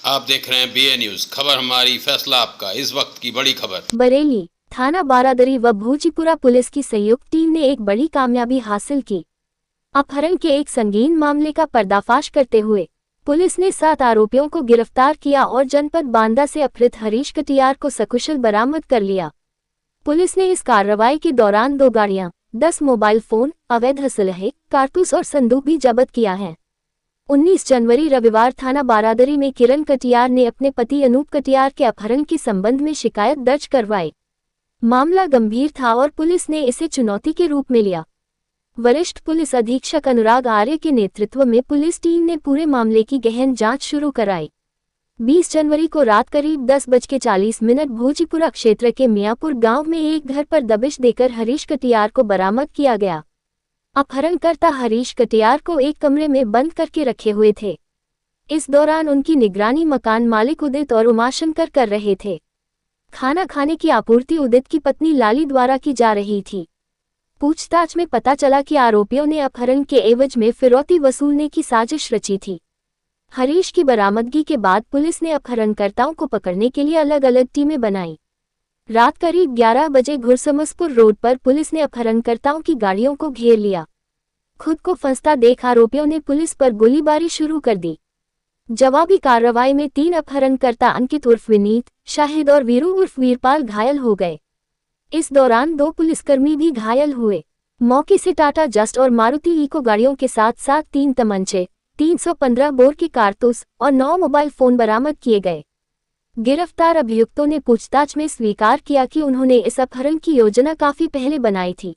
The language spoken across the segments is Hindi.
आप देख रहे हैं BA न्यूज, खबर हमारी फैसला आपका। इस वक्त की बड़ी खबर। बरेली थाना बारादरी व भूजीपुरा पुलिस की संयुक्त टीम ने एक बड़ी कामयाबी हासिल की। अपहरण के एक संगीन मामले का पर्दाफाश करते हुए पुलिस ने 7 आरोपियों को गिरफ्तार किया और जनपद बांदा से अपहृत हरीश कटियार को सकुशल बरामद कर लिया। पुलिस ने इस कार्रवाई के दौरान 2 गाड़ियां, 10 मोबाइल फोन, अवैध असलहे, कारतूस और संदूक भी जब्त किया है। 19 जनवरी रविवार थाना बारादरी में किरण कटियार ने अपने पति अनूप कटियार के अपहरण के संबंध में शिकायत दर्ज करवाई। मामला गंभीर था और पुलिस ने इसे चुनौती के रूप में लिया। वरिष्ठ पुलिस अधीक्षक अनुराग आर्य के नेतृत्व में पुलिस टीम ने पूरे मामले की गहन जांच शुरू कराई। 20 जनवरी को रात करीब 10:40 भूजीपुरा क्षेत्र के मियापुर गांव में एक घर पर दबिश देकर हरीश कटियार को बरामद किया गया। अपहरणकर्ता हरीश कटियार को एक कमरे में बंद करके रखे हुए थे। इस दौरान उनकी निगरानी मकान मालिक उदित और उमाशंकर कर रहे थे। खाना खाने की आपूर्ति उदित की पत्नी लाली द्वारा की जा रही थी। पूछताछ में पता चला कि आरोपियों ने अपहरण के एवज में फिरौती वसूलने की साजिश रची थी। हरीश की बरामदगी के बाद पुलिस ने अपहरणकर्ताओं को पकड़ने के लिए अलग अलग टीमें बनाई। रात करीब 11 बजे घुरसमसपुर रोड पर पुलिस ने अपहरणकर्ताओं की गाड़ियों को घेर लिया। खुद को फंसता देख आरोपियों ने पुलिस पर गोलीबारी शुरू कर दी। जवाबी कार्रवाई में 3 अपहरणकर्ता अंकित उर्फ विनीत, शाहिद और वीरू उर्फ वीरपाल घायल हो गए। इस दौरान 2 पुलिसकर्मी भी घायल हुए। मौके से टाटा जस्ट और मारुति इको गाड़ियों के साथ साथ 3 तमंचे, 315 बोर की कारतूस और 9 मोबाइल फोन बरामद किए गए। गिरफ्तार अभियुक्तों ने पूछताछ में स्वीकार किया कि उन्होंने इस अपहरण की योजना काफी पहले बनाई थी।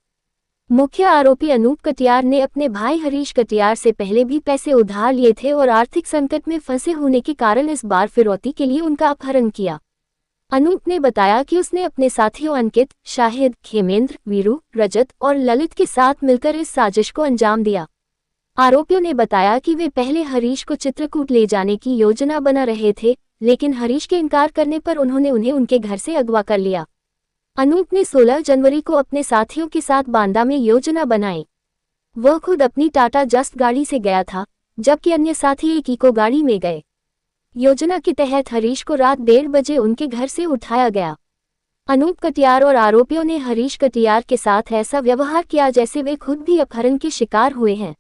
मुख्य आरोपी अनूप कटियार ने अपने भाई हरीश कटियार से पहले भी पैसे उधार लिए थे और आर्थिक संकट में फंसे होने के कारण इस बार फिरौती के लिए उनका अपहरण किया। अनूप ने बताया कि उसने अपने साथियों अंकित, शाहिद, खेमेंद्र, वीरू, रजत और ललित के साथ मिलकर इस साजिश को अंजाम दिया। आरोपियों ने बताया कि वे पहले हरीश को चित्रकूट ले जाने की योजना बना रहे थे, लेकिन हरीश के इनकार करने पर उन्होंने उन्हें उनके घर से अगवा कर लिया। अनूप ने 16 जनवरी को अपने साथियों के साथ बांदा में योजना बनाई। वह खुद अपनी टाटा जस्ट गाड़ी से गया था, जबकि अन्य साथी एक इको गाड़ी में गए। योजना के तहत हरीश को रात 1:30 बजे उनके घर से उठाया गया। अनूप कटियार और आरोपियों ने हरीश कटियार के साथ ऐसा व्यवहार किया जैसे वे खुद भी अपहरण के शिकार हुए हैं।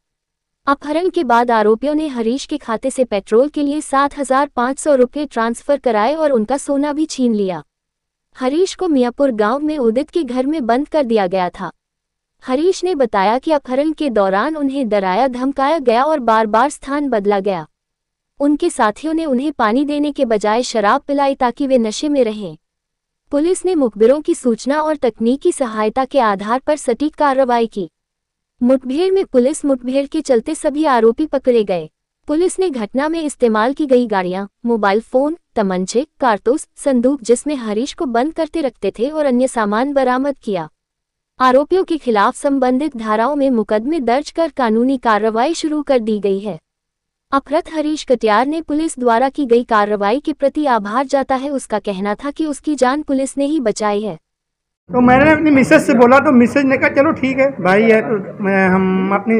अपहरण के बाद आरोपियों ने हरीश के खाते से पेट्रोल के लिए 7,500 रुपये ट्रांसफर कराए और उनका सोना भी छीन लिया। हरीश को मियापुर गांव में उदित के घर में बंद कर दिया गया था। हरीश ने बताया कि अपहरण के दौरान उन्हें डराया धमकाया गया और बार बार स्थान बदला गया। उनके साथियों ने उन्हें पानी देने के बजाय शराब पिलाई ताकि वे नशे में रहें। पुलिस ने मुखबिरों की सूचना और तकनीकी सहायता के आधार पर सटीक कार्रवाई की। मुठभेड़ में पुलिस मुठभेड़ के चलते सभी आरोपी पकड़े गए। पुलिस ने घटना में इस्तेमाल की गई गाड़ियां, मोबाइल फोन, तमंचे, कारतूस, संदूक जिसमें हरीश को बंद करते रखते थे और अन्य सामान बरामद किया। आरोपियों के खिलाफ संबंधित धाराओं में मुकदमे दर्ज कर कानूनी कार्रवाई शुरू कर दी गई है। अपहृत हरीश कटियार ने पुलिस द्वारा की गई कार्रवाई के प्रति आभार जताया है। उसका कहना था कि उसकी जान पुलिस ने ही बचाई है। तो मैंने अपनी मिसेज से बोला तो मिसेज ने कहा चलो ठीक है भाई है तो हम अपनी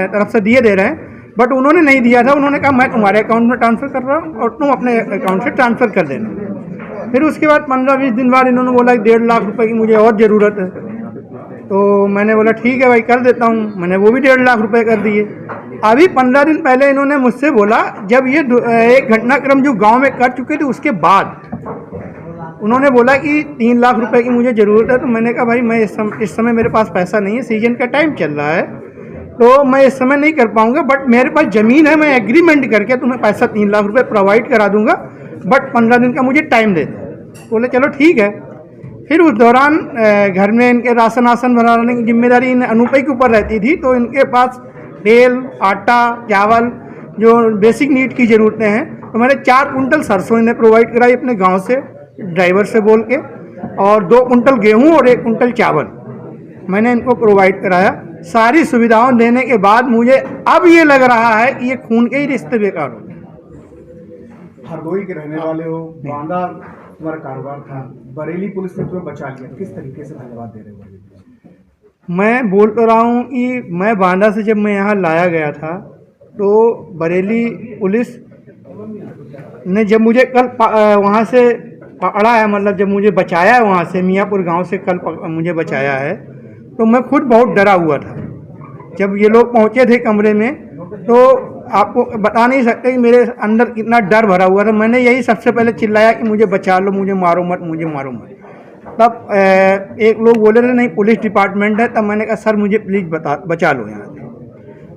तरफ से दिए दे रहे हैं, बट उन्होंने नहीं दिया था। उन्होंने कहा मैं तुम्हारे अकाउंट में ट्रांसफ़र कर रहा हूँ और तुम अपने अकाउंट से ट्रांसफ़र कर देना। फिर उसके बाद 15-20 दिन बाद इन्होंने बोला कि 1.5 लाख रुपए की मुझे और ज़रूरत है। तो मैंने बोला ठीक है भाई कर देता हूँ। मैंने वो भी 1.5 लाख रुपए कर दिए। अभी 15 दिन पहले इन्होंने मुझसे बोला, जब ये एक घटनाक्रम जो गाँव में कर चुके थे उसके बाद उन्होंने बोला कि 3 लाख रुपए की मुझे ज़रूरत है। तो मैंने कहा भाई मैं इस समय मेरे पास पैसा नहीं है, सीजन का टाइम चल रहा है तो मैं इस समय नहीं कर पाऊंगा, बट मेरे पास ज़मीन है, मैं एग्रीमेंट करके तुम्हें पैसा 3 लाख रुपए प्रोवाइड करा दूंगा, बट 15 दिन का मुझे टाइम दे दो। बोले चलो ठीक है। फिर उस दौरान घर में इनके राशन बनाने की जिम्मेदारी इन अनूपई के ऊपर रहती थी, तो इनके पास तेल, आटा, चावल जो बेसिक नीड की ज़रूरतें हैं, तो मैंने 4 कुंटल सरसों इन्हें प्रोवाइड कराई अपने गाँव से ड्राइवर से बोल के, और 2 कुंटल गेहूं और 1 कुंटल चावल मैंने इनको प्रोवाइड कराया। सारी सुविधाओं देने के बाद मुझे अब ये लग रहा है कि ये खून के ही रिश्ते बेकार हो गए। हरदोई के रहने वाले हो, बांदा तुम्हारा कारोबार था, बरेली पुलिस ने तुम्हें बचा लिया, किस तरीके से धन्यवाद दे रहे हो? मैं बोल तो रहा हूँ कि मैं बांदा से जब मैं यहाँ लाया गया था तो बरेली पुलिस नहीं, जब मुझे कल वहाँ से पकड़ा है, मतलब जब मुझे बचाया है वहाँ से, मियाँपुर गांव से कल मुझे बचाया है, तो मैं खुद बहुत डरा हुआ था। जब ये लोग पहुँचे थे कमरे में, तो आपको बता नहीं सकते कि मेरे अंदर कितना डर भरा हुआ था। मैंने यही सबसे पहले चिल्लाया कि मुझे बचा लो, मुझे मारो मत, मुझे मारो मत। तब एक लोग बोले थे नहीं पुलिस डिपार्टमेंट है। तब मैंने कहा सर मुझे प्लीज़ बचा लो यहाँ से।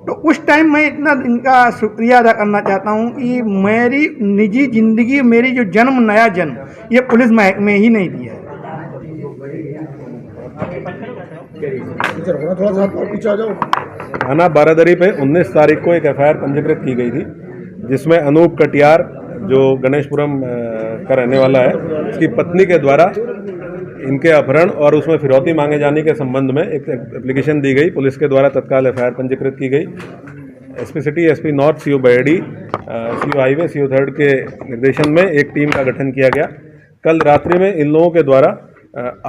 तो उस टाइम मैं इतना इनका शुक्रिया अदा करना चाहता हूँ कि मेरी निजी ज़िंदगी, मेरी जो जन्म, नया जन्म, ये पुलिस महकमे ही नहीं दिया है। थाना बारादरी पे 19 तारीख को एक एफआईआर पंजीकृत की गई थी, जिसमें अनूप कटियार जो गणेशपुरम का रहने वाला है, उसकी पत्नी के द्वारा इनके अपहरण और उसमें फिरौती मांगे जाने के संबंध में एक एप्लीकेशन दी गई। पुलिस के द्वारा तत्काल एफआईआर पंजीकृत की गई। SP city, SP north, CO Baheri, CO highway, CO third के निर्देशन में एक टीम का गठन किया गया। कल रात्रि में इन लोगों के द्वारा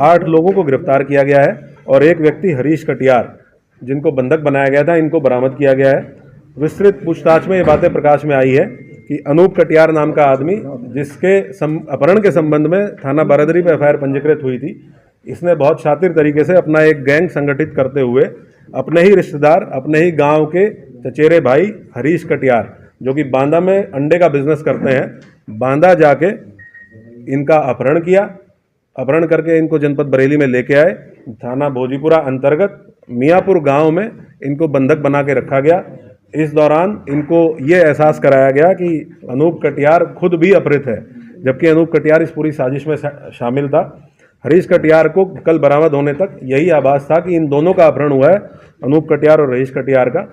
8 लोगों को गिरफ्तार किया गया है और एक व्यक्ति हरीश कटियार, जिनको बंधक बनाया गया था, इनको बरामद किया गया है। विस्तृत पूछताछ में ये बातें प्रकाश में आई है कि अनूप कटियार नाम का आदमी, जिसके अपहरण के संबंध में थाना बारादरी पर एफआईआर पंजीकृत हुई थी, इसने बहुत शातिर तरीके से अपना एक गैंग संगठित करते हुए अपने ही रिश्तेदार, अपने ही गांव के चचेरे भाई हरीश कटियार, जो कि बांदा में अंडे का बिजनेस करते हैं, बांदा जाके इनका अपहरण किया। अपहरण करके इनको जनपद बरेली में लेके आए। थाना भोजीपुरा अंतर्गत मियाँपुर गांव में इनको बंधक बना के रखा गया। इस दौरान इनको ये एहसास कराया गया कि अनूप कटियार खुद भी अपहृत है, जबकि अनूप कटियार इस पूरी साजिश में शामिल था। हरीश कटियार को कल बरामद होने तक यही आभास था कि इन दोनों का अपहरण हुआ है, अनूप कटियार और हरीश कटियार का,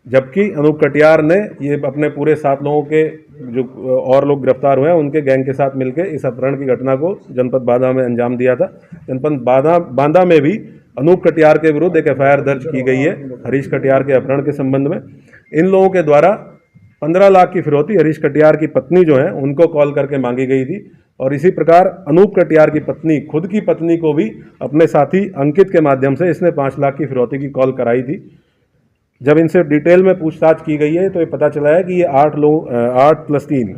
जबकि अनूप कटियार ने ये अपने पूरे 7 लोगों के जो और लोग गिरफ्तार हुए हैं उनके गैंग के साथ मिलकर इस अपहरण की घटना को जनपद बांदा में अंजाम दिया था। जनपद बांदा में भी अनूप कटियार के विरुद्ध एक एफआईआर दर्ज की गई है हरीश कटियार के अपहरण के संबंध में। इन लोगों के द्वारा 15 लाख की फिरौती हरीश कटियार की पत्नी जो है उनको कॉल करके मांगी गई थी, और इसी प्रकार अनूप कटियार की पत्नी, खुद की पत्नी को भी अपने साथी अंकित के माध्यम से इसने 5 लाख की फिरौती की कॉल कराई थी। जब इनसे डिटेल में पूछताछ की गई है तो ये पता चला है कि ये 8 + 3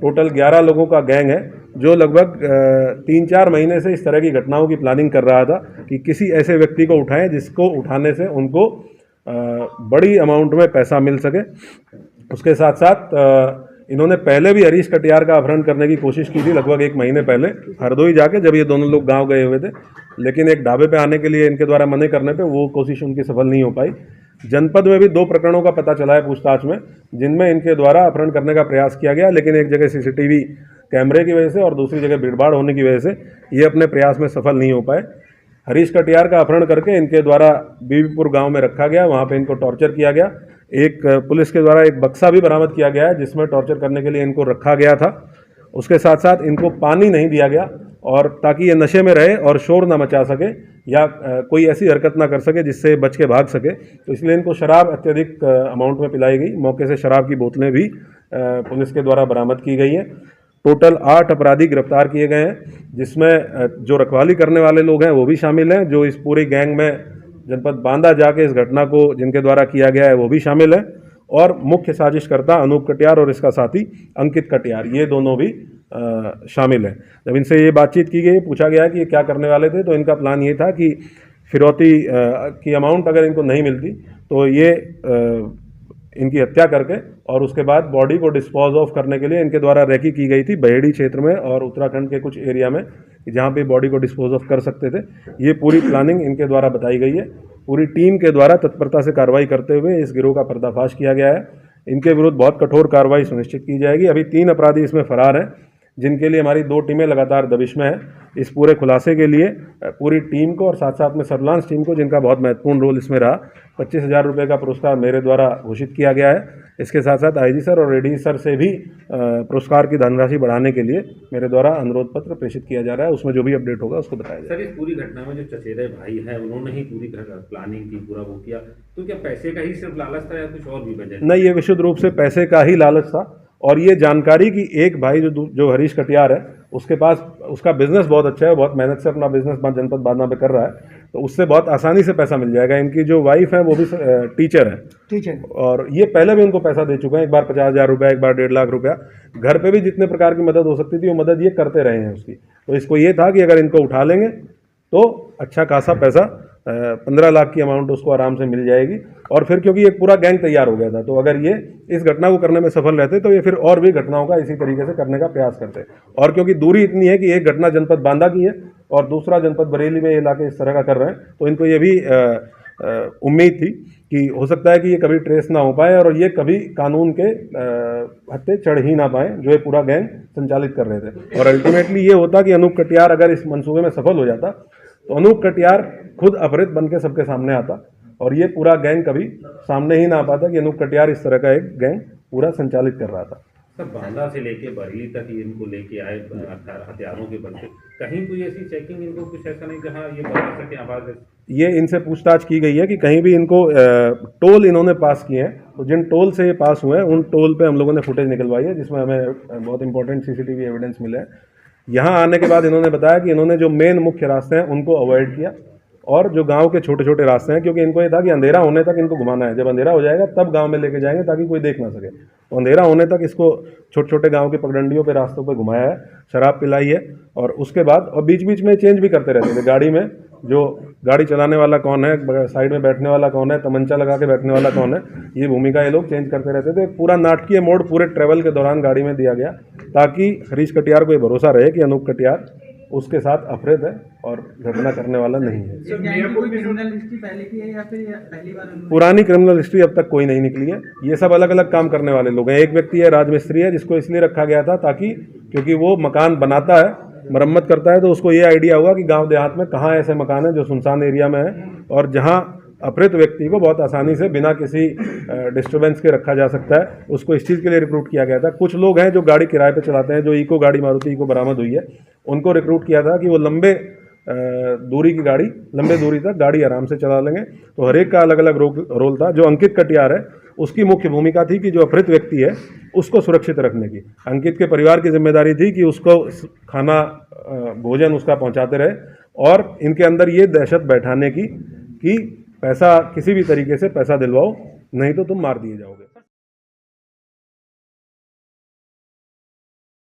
टोटल 11 लोगों का गैंग है, जो लगभग 3-4 महीने से इस तरह की घटनाओं की प्लानिंग कर रहा था कि किसी ऐसे व्यक्ति को उठाएं जिसको उठाने से उनको बड़ी अमाउंट में पैसा मिल सके। उसके साथ साथ इन्होंने पहले भी हरीश कटियार का अपहरण करने की कोशिश की थी, लगभग 1 महीने पहले हरदोई जाके, जब ये दोनों लोग गांव गए हुए थे, लेकिन एक ढाबे पे आने के लिए इनके द्वारा मना करने पे वो कोशिश उनकी सफल नहीं हो पाई। जनपद में भी 2 प्रकरणों का पता चला है पूछताछ में, जिनमें इनके द्वारा अपहरण करने का प्रयास किया गया, लेकिन एक जगह सीसीटीवी कैमरे की वजह से और दूसरी जगह भीड़भाड़ होने की वजह से ये अपने प्रयास में सफल नहीं हो पाए। हरीश कटियार का अपहरण करके इनके द्वारा बीबीपुर गांव में रखा गया, वहां पे इनको टॉर्चर किया गया। एक पुलिस के द्वारा एक बक्सा भी बरामद किया गया है जिसमें टॉर्चर करने के लिए इनको रखा गया था। उसके साथ साथ इनको पानी नहीं दिया गया, और ताकि ये नशे में रहे और शोर ना मचा सके या कोई ऐसी हरकत ना कर सके जिससे बच के भाग सके, तो इसलिए इनको शराब अत्यधिक अमाउंट में पिलाई गई। मौके से शराब की बोतलें भी पुलिस के द्वारा बरामद की गई हैं। टोटल 8 अपराधी गिरफ्तार किए गए हैं, जिसमें जो रखवाली करने वाले लोग हैं वो भी शामिल हैं, जो इस पूरी गैंग में जनपद बांदा जाके इस घटना को जिनके द्वारा किया गया है वो भी शामिल है, और मुख्य साजिशकर्ता अनूप कटियार और इसका साथी अंकित कटियार, ये दोनों भी शामिल हैं। जब इनसे ये बातचीत की गई, पूछा गया कि ये क्या करने वाले थे, तो इनका प्लान ये था कि फिरौती की अमाउंट अगर इनको नहीं मिलती तो ये इनकी हत्या करके और उसके बाद बॉडी को डिस्पोज ऑफ करने के लिए इनके द्वारा रैकी की गई थी बहेड़ी क्षेत्र में और उत्तराखंड के कुछ एरिया में, जहाँ पे बॉडी को डिस्पोज ऑफ कर सकते थे। ये पूरी प्लानिंग इनके द्वारा बताई गई है। पूरी टीम के द्वारा तत्परता से कार्रवाई करते हुए इस गिरोह का पर्दाफाश किया गया है। इनके विरुद्ध बहुत कठोर कार्रवाई सुनिश्चित की जाएगी। अभी 3 अपराधी इसमें फरार हैं, जिनके लिए हमारी 2 टीमें लगातार दबिश में हैं। इस पूरे खुलासे के लिए पूरी टीम को और साथ साथ में सर्विलांस टीम को, जिनका बहुत महत्वपूर्ण रोल इसमें रहा, 25,000 रुपये का पुरस्कार मेरे द्वारा घोषित किया गया है। इसके साथ साथ आईजी सर और एडीजी सर से भी पुरस्कार की धनराशि बढ़ाने के लिए मेरे द्वारा अनुरोध पत्र प्रेषित किया जा रहा है। उसमें जो भी अपडेट होगा उसको बताया जाएगा। सर, इस पूरी घटना में जो चचेरे भाई हैं उन्होंने ही पूरी प्लानिंग की, पूरा वो किया, तो क्या पैसे का ही सिर्फ लालच था या कुछ और भी वजह? नहीं, ये विशुद्ध रूप से पैसे का ही लालच था और ये जानकारी कि एक भाई जो हरीश कटियार है उसके पास उसका बिजनेस बहुत अच्छा है, बहुत मेहनत से अपना बिजनेस जनपद बांदा में कर रहा है, तो उससे बहुत आसानी से पैसा मिल जाएगा। इनकी जो वाइफ है वो भी टीचर है, टीचर, और ये पहले भी उनको पैसा दे चुके हैं, एक बार 50,000 रुपया, एक बार 1.5 लाख रुपया। घर पे भी जितने प्रकार की मदद हो सकती थी वो मदद ये करते रहे हैं उसकी। तो इसको ये था कि अगर इनको उठा लेंगे तो अच्छा खासा पैसा 15 लाख की अमाउंट उसको आराम से मिल जाएगी। और फिर क्योंकि एक पूरा गैंग तैयार हो गया था, तो अगर ये इस घटना को करने में सफल रहते तो ये फिर और भी घटनाओं का इसी तरीके से करने का प्रयास करते। और क्योंकि दूरी इतनी है कि एक घटना जनपद बांदा की है और दूसरा जनपद बरेली में ये इलाके इस तरह का कर रहे हैं, तो इनको ये भी उम्मीद थी कि हो सकता है कि ये कभी ट्रेस ना हो पाए और ये कभी कानून के हत्थे चढ़ ही ना पाए जो ये पूरा गैंग संचालित कर रहे थे। और अल्टीमेटली ये होता कि अनूप कटियार अगर इस मंसूबे में सफल हो जाता तो अनूप कटियार खुद अपहृत बन के सबके सामने आता और ये पूरा गैंग कभी सामने ही ना आ पाता कि अनूप कटियार इस तरह का एक गैंग पूरा संचालित कर रहा था। सर, बांदा से लेके बरेली तक ये इनको लेके आए हथियारों के बल पे, कहीं कोई ऐसी चेकिंग इनको कुछ ऐसा नहीं जहाँ ये बता सके आवाज़? ये इनसे पूछताछ की गई है कि कहीं भी इनको टोल इन्होंने पास किए हैं, तो जिन टोल से ये पास हुए हैं उन टोल पे हम लोगों ने फुटेज निकलवाई है जिसमें हमें बहुत इंपॉर्टेंट सीसीटीवी एविडेंस मिले हैं। यहाँ आने के बाद इन्होंने बताया कि इन्होंने जो मेन मुख्य रास्ते हैं उनको अवॉइड किया और जो गांव के छोटे छोटे रास्ते हैं, क्योंकि इनको ये था कि अंधेरा होने तक इनको घुमाना है, जब अंधेरा हो जाएगा तब गांव में लेके जाएंगे ताकि कोई देख ना सके। तो अंधेरा होने तक इसको छोटे छोटे गांव के पगडंडियों पे रास्तों पे घुमाया है, शराब पिलाई है और उसके बाद और बीच बीच में चेंज भी करते रहते थे गाड़ी में, जो गाड़ी चलाने वाला कौन है, साइड में बैठने वाला कौन है, तमंचा लगा के बैठने वाला कौन है, ये भूमिका ये लोग चेंज करते रहते थे। पूरा नाटकीय मोड पूरे ट्रैवल के दौरान गाड़ी में दिया गया ताकि हरीश कटियार को ये भरोसा रहे कि अनूप कटियार उसके साथ अपहृत है और घटना करने वाला नहीं है। पुरानी क्रिमिनल हिस्ट्री अब तक कोई नहीं निकली है। ये सब अलग अलग काम करने वाले लोग हैं। एक व्यक्ति है राजमिस्त्री है जिसको इसलिए रखा गया था ताकि क्योंकि वो मकान बनाता है, मरम्मत करता है, तो उसको ये आइडिया हुआ कि गांव देहात में कहाँ ऐसे मकान हैं जो सुनसान एरिया में है और जहाँ अपहृत व्यक्ति को बहुत आसानी से बिना किसी डिस्टर्बेंस के रखा जा सकता है। उसको इस चीज़ के लिए रिक्रूट किया गया था। कुछ लोग हैं जो गाड़ी किराए पे चलाते हैं, जो इको गाड़ी मारुति इको बरामद हुई है, उनको रिक्रूट किया था कि वो लंबे दूरी की गाड़ी, लंबे दूरी तक गाड़ी आराम से चला लेंगे। तो हर एक का अलग अलग रोल था। जो अंकित कटियार है उसकी मुख्य भूमिका थी कि जो अपहृत व्यक्ति है उसको सुरक्षित रखने की। अंकित के परिवार की जिम्मेदारी थी कि उसको खाना भोजन उसका पहुंचाते रहे और इनके अंदर ये दहशत बैठाने की कि पैसा किसी भी तरीके से पैसा दिलवाओ नहीं तो तुम मार दिए जाओगे।